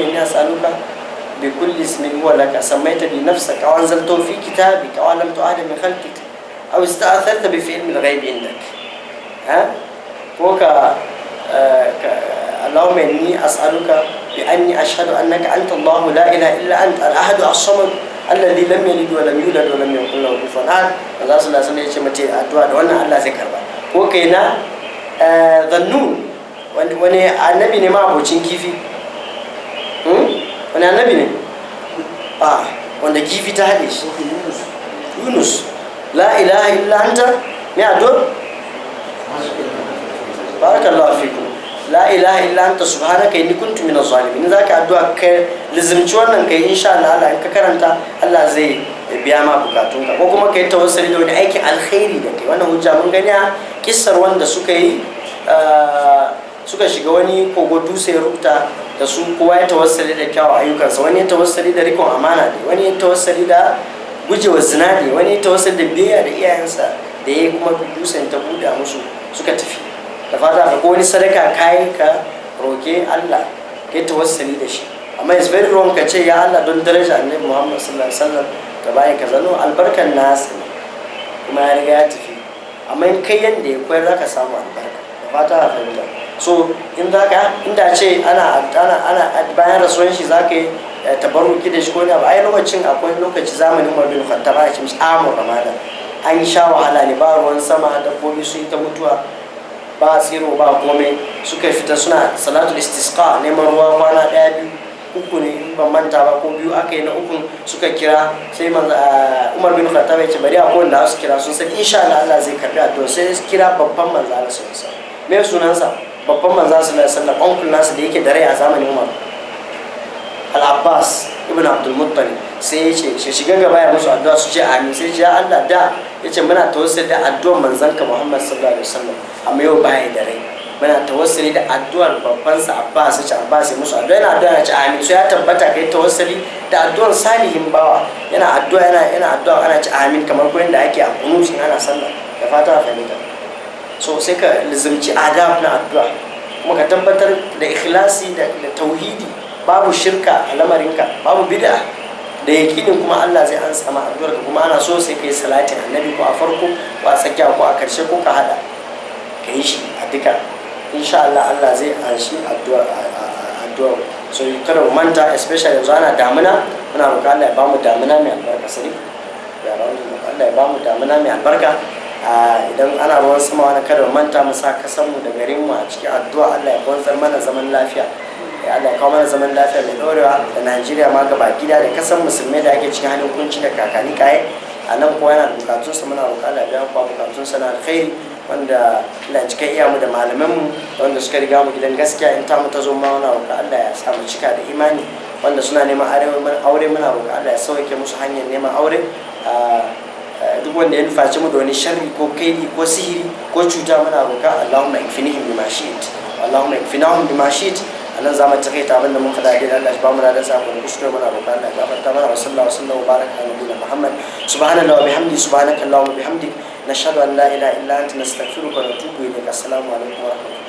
inni as'aluka bi kulli ismin huwa laka sammaita bi nafsika aw anzaltahu fi kitabika aw lam tu'ahid min khalqika aw ista'tharta bi fi ilmi al-ghaib indak ko ka اللهم إني أسألك بأني أشهد أنك أنت الله لا إله إلا أنت الأحد الصمد الذي لم يلد ولم يولد ولم يكن له كفوا أحد. Allah sallallahu alaihi wasallam ya ce mace addu'a da wannan Allah zai karba. Ko kai na Dhannun wani annabi ne ma abocin kifi. Wani annabi ne? Wanda kifi ta haɗe shi. Yunus. La ilaha illa anta ne addu'a? Barakallahu fikum. La ilaha illa anta subhanaka inni kuntu minaz zalimin. Zaka addu'a kai lizimci wannan kai insha Allah in ka karanta Allah zai biya ma bukatunka ko kuma kai tawassuli da wani aikin alkhairi da kai. Wannan hujja mun gani a kissar wanda suka shiga wani kogo dutse rubuta da su kowa ya tawassuli da kyawun ayyukansa, wani ya tawassuli da rikon amana ne, wani ya tawassuli da gujewa zina ne, wani ya tawassuli da biyayya da iyayensa da ya kuma dutsen ta buɗe musu suka tafi. Da fata ka wani sadaka kayi ka roke Allah ka yi tawassuli da shi, amma it's very wrong ka ce ya Allah don daraja annabi Muhammad sallallahu alaihi wasallam ka bayi ka zano albarkan nasa ne kuma ya riga ya tafi, amma in kai yanda ya koyar zaka samu albarka. Da fata ka fahimta. So in zaka inda ce ana bayan rasuwan shi zaka yi tabarruki da shi ko ne ai lokacin akwai lokaci zamanin Umar bin Khattab a cikin amur Ramadan an sha wahala ne, ba ruwan sama, dabbobi sun ta mutuwa, ba tsiro ba komai, suka fita suna salatul istisqa neman ruwa kwana ɗaya biyu uku ne in ban manta ba ko biyu aka yi na ukun suka kira sai Umar bin Khattab ya ce bari a kowanne da su kira sun san insha Allah zai karbi addu'a sai su kira babban manzo Allah sallallahu alaihi wasallam. Me sunansa? Babban manzo sallallahu alaihi wasallam onkul nasu da yake da rai a zamanin Umar, Al-Abbas ibn Abdul Muttalib, sai ya ce shi shiga gaba ya musu addu'a su ce amin. sai ya Allah da yace muna tawassuli da addu'ar manzanka Muhammad sallallahu alaihi wasallam amma yau baya da rai, muna tawassuli da addu'ar babban sa Abbas. Ya ce Abbas ya musu addu'a, yana addu'a ya ce amin. So ya tabbata kai tawassuli da addu'ar salihin bawa, yana addu'a yana addu'a ana ce amin kamar ko yanda ake a kunutin ana sallah. Da fata fahimta. So sai ka lizimci adab na addu'a kuma ka tabbatar da ikhlasi da tauhidi, babu shirka a lamarinka, babu bid'a, da yakinin kuma Allah zai ansa ma addu'arka. Kuma ana so sai kai salatin annabi ko a farko ko a tsakiya ko a karshe ko ka hada ka yi shi a duka, insha Allah Allah zai anshi addu'a. So kada mu manta, especially yanzu ana damuna, muna roƙa Allah ya bamu damuna mai albarka. Sani ya Allah ya bamu damuna mai albarka. Idan ana ruwan sama wani kada mu manta mu sa kasanmu da garinmu a cikin addu'a. Allah ya kwanzar mana zaman lafiya, ya Allah kawo mana zaman lafiya mai dorewa da Najeriya ma gaba gida da kasan musulmai da ake cikin halin kunci da kakani kaye. A nan kowa yana da bukatunsa, muna roƙa Allah biya kuwa bukatunsa na alkhairi, wanda Allah cika iya mu da malamanmu wanda suka riga mu gidan gaskiya. In ta mu ta zo ma muna roƙa Allah ya sa mu cika da imani, wanda suna neman aure muna roƙa Allah ya sauke musu hanyar neman aure. Duk wanda ya nufaci mu da wani sharri ko kaidi ko sihiri ko cuta muna roƙa Allahumma ikfinihim bima shi'it, Allahumma ikfinahum bima shi'it. Anan za mu takaita abinda mun faɗa dai Allah ya ba mu ladan sa ko kuskure muna roƙa Allah ya gafarta mana. Wa sallallahu alaihi wa baraka ala nabiyina Muhammad. Subhanallahi wa bihamdihi, subhanakallahumma wa bihamdik, nashhadu an la ilaha illa anta nastaghfiruka wa natubu ilayk. Assalamu alaikum wa rahmatullahi.